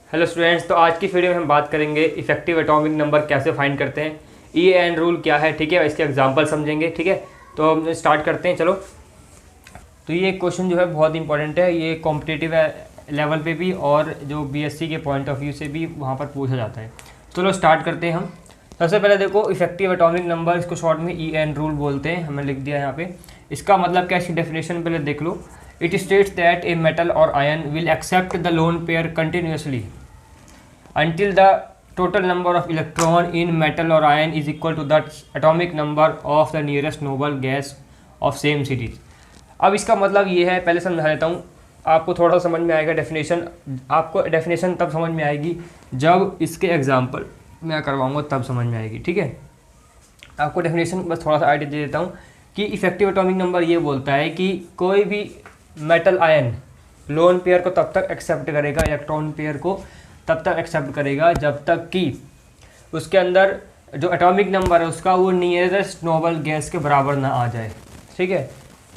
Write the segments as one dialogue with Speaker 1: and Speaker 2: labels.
Speaker 1: Hello students, तो आज की वीडियो में हम बात करेंगे इफेक्टिव एटॉमिक नंबर कैसे फाइंड करते हैं, ई.एन रूल क्या है। ठीक है, इसके एग्जांपल समझेंगे। ठीक है, तो हम स्टार्ट करते हैं। चलो, तो ये क्वेश्चन जो है बहुत इंपॉर्टेंट है। ये कॉम्पिटिटिव लेवल पे भी और जो बीएससी के पॉइंट ऑफ व्यू से भी वहाँ पर पूछा जाता है। चलो स्टार्ट करते हैं हम। सबसे पहले देखो, इफेक्टिव एटॉमिक नंबर, इसको शॉर्ट में ई.एन रूल बोलते हैं। हमने लिख दिया यहाँ पे। इसका मतलब क्या, इसकी डेफिनेशन पहले देख लो। It states that a metal और ion will accept the lone pair continuously until the total number of electron in metal or ion is equal to the atomic number of the nearest noble gas of same series। अब इसका मतलब ये है, पहले समझा देता हूँ, आपको थोड़ा समझ में आएगा डेफिनेशन। आपको डेफिनेशन तब समझ में आएगी जब इसके एग्जांपल मैं करवाऊँगा, तब समझ में आएगी। ठीक है, आपको डेफिनेशन बस थोड़ा सा आइडिया दे देता हूँ कि इफेक्टिव एटॉमिक नंबर ये बोलता है कि कोई भी मेटल आयन लोन पेयर को तब तक एक्सेप्ट करेगा, इलेक्ट्रॉन पेयर को तब तक एक्सेप्ट करेगा जब तक कि उसके अंदर जो एटॉमिक नंबर है उसका वो नियरेस्ट नोबल गैस के बराबर ना आ जाए। ठीक है,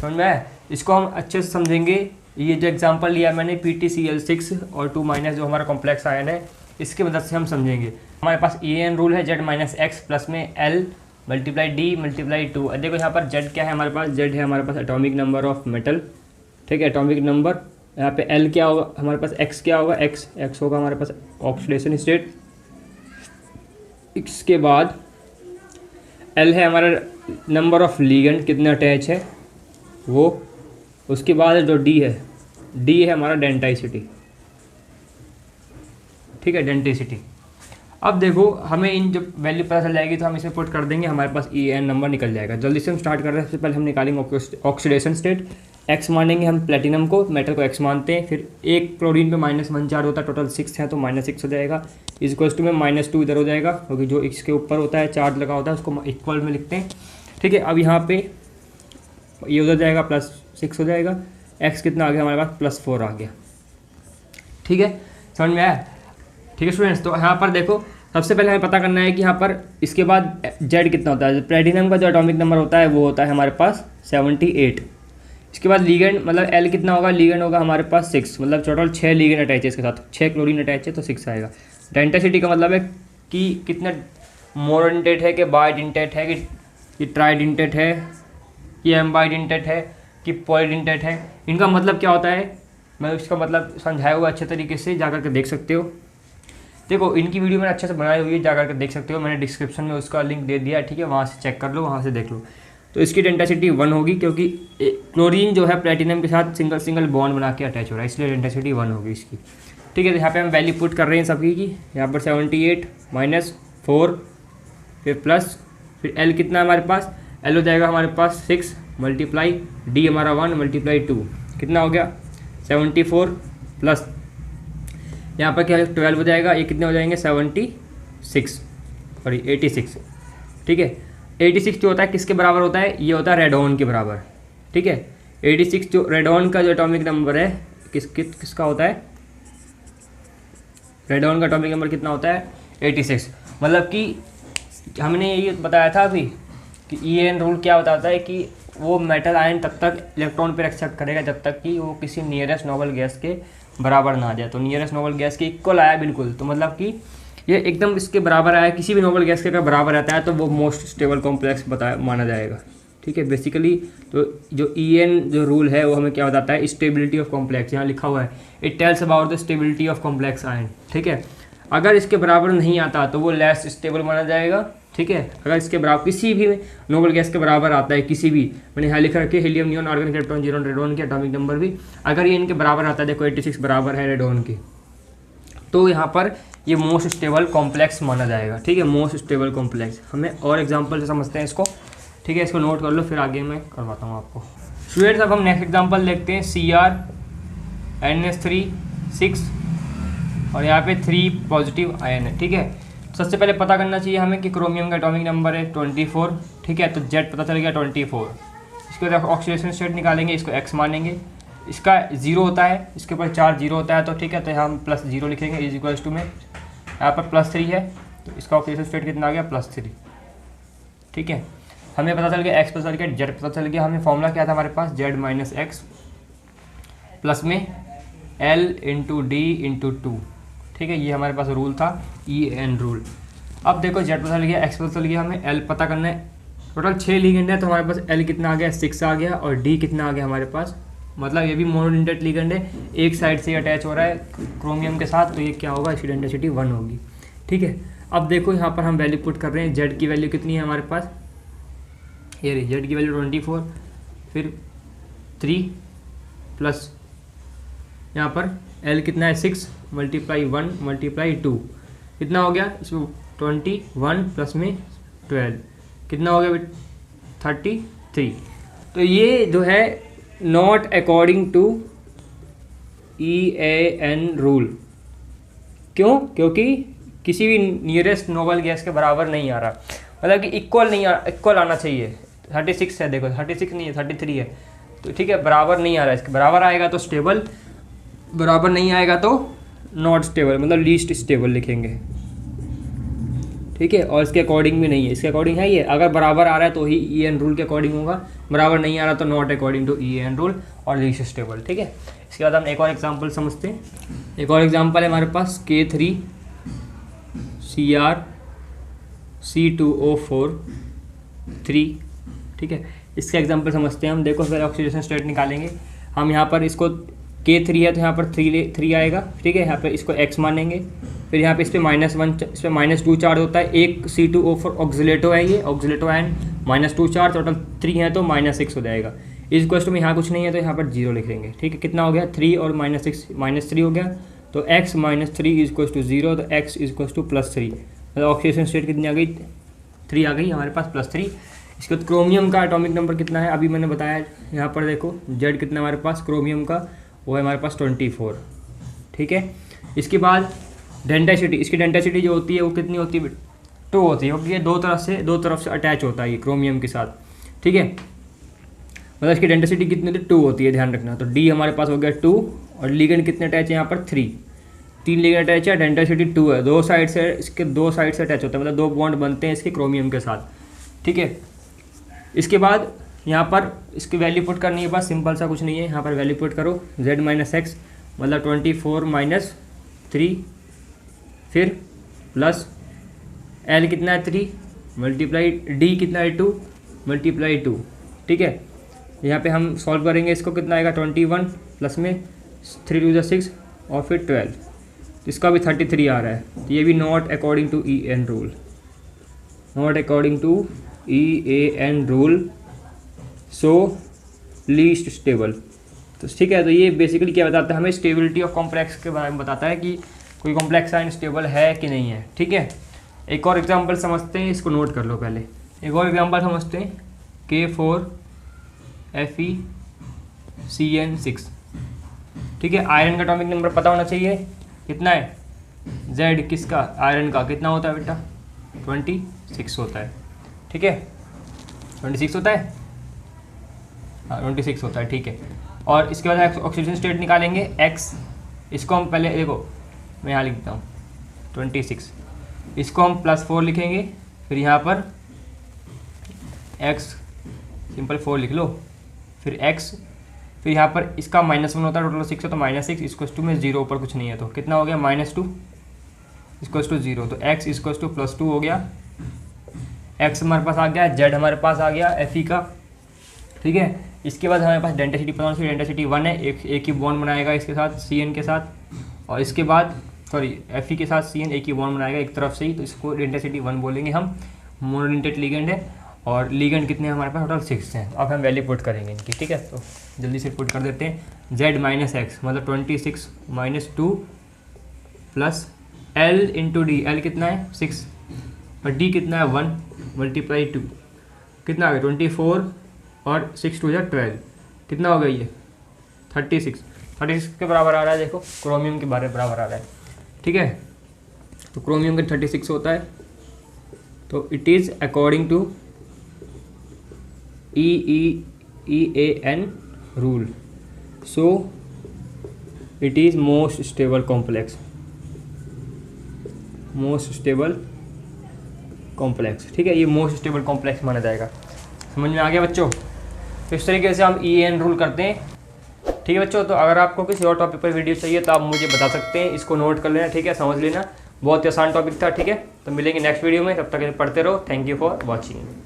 Speaker 1: समझ में आया? इसको हम अच्छे से समझेंगे। ये जो एग्जांपल लिया मैंने PtCl6 और 2- जो हमारा कॉम्प्लेक्स आयन है, इसकी मदद से हम समझेंगे। हमारे पास E_n रूल है, Z-x प्लस में L × D × 2। देखो यहाँ पर Z क्या है हमारे पास, Z है हमारे पास एटॉमिक नंबर ऑफ मेटल। ठीक है, एटॉमिक नंबर। यहाँ पे L क्या होगा हमारे पास, X क्या होगा, X होगा हमारे पास ऑक्सीडेशन स्टेट। इसके बाद L है हमारा नंबर ऑफ लिगेंड, कितने अटैच है वो। उसके बाद जो D है हमारा डेंटाइसिटी। ठीक है, डेंटिसिटी। अब देखो, हमें इन जब वैल्यू पता चल जाएगी तो हम इसे पुट कर देंगे, हमारे पास E_n नंबर निकल जाएगा। जल्दी से हम स्टार्ट कर रहे हैं। सबसे पहले हम निकालेंगे ऑक्सीडेशन स्टेट। X मानेंगे हम प्लेटिनम को, मेटल को X मानते हैं। फिर एक क्लोरीन पे -1 चार्ज होता है, टोटल 6 है तो -6 हो जाएगा। इक्वल्स टू में -2 इधर हो जाएगा, क्योंकि जो इसके ऊपर होता है चार्ज लगा होता है उसको इक्वल में लिखते हैं। ठीक है, अब यहाँ पे ये उधर जाएगा, +6 हो जाएगा। X कितना आ गया हमारे पास, +4 आ गया। ठीक है, समझ में आया? ठीक है स्टूडेंट्स, तो यहाँ पर देखो, सबसे पहले हमें पता करना है कि यहाँ पर इसके बाद Z कितना होता है। प्लेटिनम का जो एटॉमिक नंबर होता है वो होता है हमारे पास 78। इसके बाद लीगेंड मतलब L कितना होगा, लीगेंड होगा हमारे पास 6, मतलब टोटल 6 लीगेंड अटैच है इसके साथ, 6 क्लोरीन अटैच है तो 6 आएगा। डेंटिसिटी का मतलब है कि कितना मोनोडेंटेट है, कि बाइडेंटेट है, कि ट्राइडेंटेट है, कि एम्बाइडेंटेट है, कि पॉलीडेंटेट है। इनका मतलब क्या होता है, मैं इसका मतलब समझाया हुआ अच्छे तरीके से, जाकर के देख सकते हो। देखो, इनकी वीडियो मैंने अच्छे से बनाई हुई है, जाकर के देख सकते हो। मैंने डिस्क्रिप्शन में उसका लिंक दे दिया है। ठीक है, वहाँ से चेक कर लो, वहाँ से देख लो। तो इसकी डेंसिटी 1 होगी, क्योंकि क्लोरीन जो है प्लेटिनम के साथ सिंगल बॉन्ड बना के अटैच हो रहा है, इसलिए डेंसिटी 1 होगी इसकी। ठीक है, तो यहाँ पे हम वैल्यू पुट कर रहे हैं सभी की। यहाँ पर 78 -4 फिर प्लस, फिर L कितना हमारे पास, L हो जाएगा हमारे पास 6 × D हमारा 1 × 2, कितना हो गया 74 प्लस यहाँ पर क्या है 12 हो जाएगा। ये कितने हो जाएंगे 76 और 86। ठीक है, 86 जो होता है किसके बराबर होता है, ये होता है रेडॉन के बराबर। ठीक है, 86 जो रेडॉन का जो एटॉमिक नंबर है किसका होता है, रेडॉन का एटॉमिक नंबर कितना होता है 86। मतलब कि हमने ये बताया था अभी कि E_n रूल क्या बताता है कि वो मेटल आयन तब तक इलेक्ट्रॉन पर एक्सेप्ट करेगा जब तक कि वो किसी नियरेस्ट नोबल गैस के बराबर ना आ जाए। तो नियरेस्ट नोबल गैस के इक्वल आया बिल्कुल, तो मतलब कि ये एकदम इसके बराबर आया। किसी भी नोबल गैस के अगर बराबर रहता है तो वो मोस्ट स्टेबल कॉम्प्लेक्स माना जाएगा। ठीक है, बेसिकली तो जो E_n जो रूल है वो हमें क्या बताता है, स्टेबिलिटी ऑफ कॉम्प्लेक्स। यहाँ लिखा हुआ है, it tells about the stability of complex ion. ठीक है, अगर इसके बराबर नहीं आता तो वो लेस स्टेबल माना जाएगा। ठीक है, अगर इसके बराबर किसी भी नोबल गैस के बराबर आता है, किसी भी, मैंने यहाँ लिख रखे हीलियम, नियॉन, आर्गन, क्रिप्टॉन, जीरोन, रेडॉन के एटॉमिक नंबर भी, अगर ये इनके बराबर आता है, देखो 86 बराबर है रेडॉन के, तो यहाँ पर ये मोस्ट स्टेबल कॉम्प्लेक्स माना जाएगा। ठीक है, मोस्ट स्टेबल कॉम्प्लेक्स। हमें और एग्जांपल से समझते हैं इसको। ठीक है, इसको नोट कर लो, फिर आगे मैं करवाता हूँ आपको। स्टूडेंट्स, अब हम नेक्स्ट एग्जांपल देखते हैं। CrNH3 6 और यहाँ पे 3 पॉजिटिव आयन है। ठीक है, सबसे पहले पता करना चाहिए हमें कि क्रोमियम का एटॉमिक नंबर है 24। ठीक है, तो Z पता चल गया 24। इसके बाद ऑक्सीडेशन स्टेट निकालेंगे, इसको X मानेंगे। इसका 0 होता है, इसके ऊपर चार्ज 0 होता है, तो ठीक है, तो हम +0 लिखेंगे। इक्वल्स टू में यहाँ पर +3 है, तो इसका ऑक्सीडेशन स्टेट कितना आ गया +3। ठीक है, हमें पता चल गया X पता चल गया, Z पता चल गया। हमें फॉर्मूला क्या था हमारे पास, Z - X प्लस में L × D × 2। ठीक है, ये हमारे पास रूल था EN रूल। अब देखो Z पता चल गया, X पता चल गया, हमें L पता करना है। टोटल 6 लिगेंड है तो हमारे पास L कितना आ गया, 6 आ गया, और D कितना आ गया हमारे पास, मतलब ये भी मोनोडेंटेट लिगेंड है, एक साइड से अटैच हो रहा है क्रोमियम के साथ, तो ये क्या होगा, इसकी डेंसिटी 1 होगी। ठीक है, अब देखो यहाँ पर हम वैल्यू पुट कर रहे हैं, Z की वैल्यू कितनी है हमारे पास, ये रही Z की वैल्यू 24, फिर 3 प्लस यहाँ पर L कितना है 6 मल्टीप्लाई 1 मल्टीप्लाई 2, कितना हो गया इसमें 21 प्लस में 12, कितना हो गया 33। तो ये जो है not according to EAN rule. क्यों? क्योंकि किसी भी नियरेस्ट नोबल गैस के बराबर नहीं आ रहा, मतलब कि इक्वल नहीं इक्वल आना चाहिए। 36 है, देखो 36 नहीं है 33 है, तो ठीक है बराबर नहीं आ रहा है, इसके बराबर आएगा तो स्टेबल, बराबर नहीं आएगा तो नॉट स्टेबल, मतलब लीस्ट स्टेबल लिखेंगे। ठीक है, और इसके अकॉर्डिंग भी नहीं है, इसके अकॉर्डिंग है ये, अगर बराबर आ रहा है तो ही EN रूल के अकॉर्डिंग होगा, बराबर नहीं आ रहा तो not according to EAN rule और लीस्ट स्टेबल। ठीक है, इसके बाद हम एक और एग्जांपल समझते हैं। एक और एग्जांपल है हमारे पास K3 Cr C2O4 3। ठीक है, इसका एग्जांपल समझते हैं हम। देखो फिर ऑक्सीडेशन स्टेट निकालेंगे हम। यहाँ पर इसको K3 है तो यहाँ पर 3 आएगा। ठीक है, यहाँ पर इसको X मानेंगे, फिर यहाँ पे इस पर -1, इस पर -2 चार्ज होता है, एक C2O4 ऑक्सीलेटो है, ये ऑक्सीलेटो आयन, -2 चार्ज, टोटल 3 है तो -6 हो जाएगा। इस क्वेश्चन में यहाँ कुछ नहीं है तो यहाँ पर 0 लिख देंगे। ठीक है, कितना हो गया 3 और -6 -3 हो गया, तो X -3 = 0, तो X = +3, मतलब ऑक्सीडेशन स्टेट कितनी आ गई 3 आ गई हमारे पास +3। इसके बाद क्रोमियम का एटॉमिक नंबर कितना है, अभी मैंने बताया यहाँ पर देखो Z कितना हमारे पास क्रोमियम का, वो है हमारे पास 24। ठीक है, इसके बाद डेंसिटी, इसकी डेंसिटी जो होती है वो कितनी होती है 2 होती है, क्योंकि ये दो तरफ से अटैच होता है ये क्रोमियम के साथ। ठीक है, मतलब इसकी डेंसिटी कितनी होती है 2 होती है, ध्यान रखना। तो D हमारे पास हो गया 2, और लिगेंड कितने अटैच है यहाँ पर 3 लिगेंड अटैच है, डेंसिटी 2 है, दो साइड से इसके दो साइड से अटैच होता है, मतलब 2 बॉन्ड बनते हैं इसके क्रोमियम के साथ। ठीक है, इसके बाद यहाँ पर इसकी वैल्यू पुट करनी है, बस सिंपल सा, कुछ नहीं है। यहाँ पर वैल्यू पुट करो, Z - X मतलब 24 - 3, फिर प्लस L कितना है 3 मल्टीप्लाई D कितना है 2 मल्टीप्लाई 2। ठीक है, यहाँ पे हम सॉल्व करेंगे इसको, कितना आएगा 21 प्लस में 3 × 6 और फिर 12, इसका भी 33 आ रहा है, तो ये भी not according to EAN rule, not according to EAN rule, so least stable. तो ठीक है, तो ये बेसिकली क्या बताता है हमें, स्टेबिलिटी ऑफ कॉम्प्लेक्स के बारे में बताता है कि कोई कॉम्प्लेक्स आयन स्टेबल है कि नहीं है। ठीक है, एक और एग्जांपल समझते हैं, इसको नोट कर लो पहले। एक और एग्जांपल समझते हैं, K4 FeCN6। ठीक है, आयरन का एटॉमिक नंबर पता होना चाहिए, कितना है Z किसका, आयरन का कितना होता है बेटा 26 होता है। ठीक है, 26 होता है, हाँ 26 होता है। ठीक है, और इसके बाद ऑक्सीडेशन स्टेट निकालेंगे X, इसको हम पहले देखो मैं यहाँ लिखता हूँ 26, इसको हम +4 लिखेंगे, फिर यहाँ पर X सिंपल 4 लिख लो, फिर X, फिर यहाँ पर इसका -1 होता है, टोटल 6 है तो -6 = में 0, ऊपर कुछ नहीं है तो कितना हो गया -2 = 0, तो X = +2 हो गया। X हमारे पास आ गया, Z हमारे पास आ गया Fe का। ठीक है, इसके बाद हमारे पास डेंसिटी पता होना चाहिए, डेंसिटी 1 है, एक ही बॉन्ड बनाएगा इसके साथ CN के साथ, और इसके बाद सॉरी Fe के साथ CN एक ही बॉन्ड बनाएगा एक तरफ से ही, तो इसको डेंसिटी 1 बोलेंगे हम। मोनोडेंटेट लिगेंड है, और लिगेंड कितने हैं हमारे पास, टोटल 6 हैं। अब हम वैल्यू पुट करेंगे इनकी। ठीक है, तो जल्दी से पुट कर देते हैं। Z - X मतलब 26 - 2 प्लस L × D, L कितना है 6 और D कितना है 1 मल्टीप्लाई 2, कितना आ गया 24 और 6 × 2 = 12, कितना हो गया ये 36 के बराबर आ रहा है। देखो क्रोमियम के बराबर आ रहा है। ठीक है, तो क्रोमियम का 36 होता है, तो it is according to EAN rule, so it is most stable complex, most stable complex. ठीक है, ये मोस्ट स्टेबल कॉम्प्लेक्स माना जाएगा। समझ में आ गया बच्चों? तो इस तरीके से हम EAN रूल करते हैं। ठीक है बच्चों, तो अगर आपको किसी और टॉपिक पर वीडियो चाहिए तो आप मुझे बता सकते हैं, इसको नोट कर लेना, ठीक है, समझ लेना, बहुत ही आसान टॉपिक था, ठीक है। तो मिलेंगे नेक्स्ट वीडियो में, तब तक पढ़ते रहो। Thank you for watching.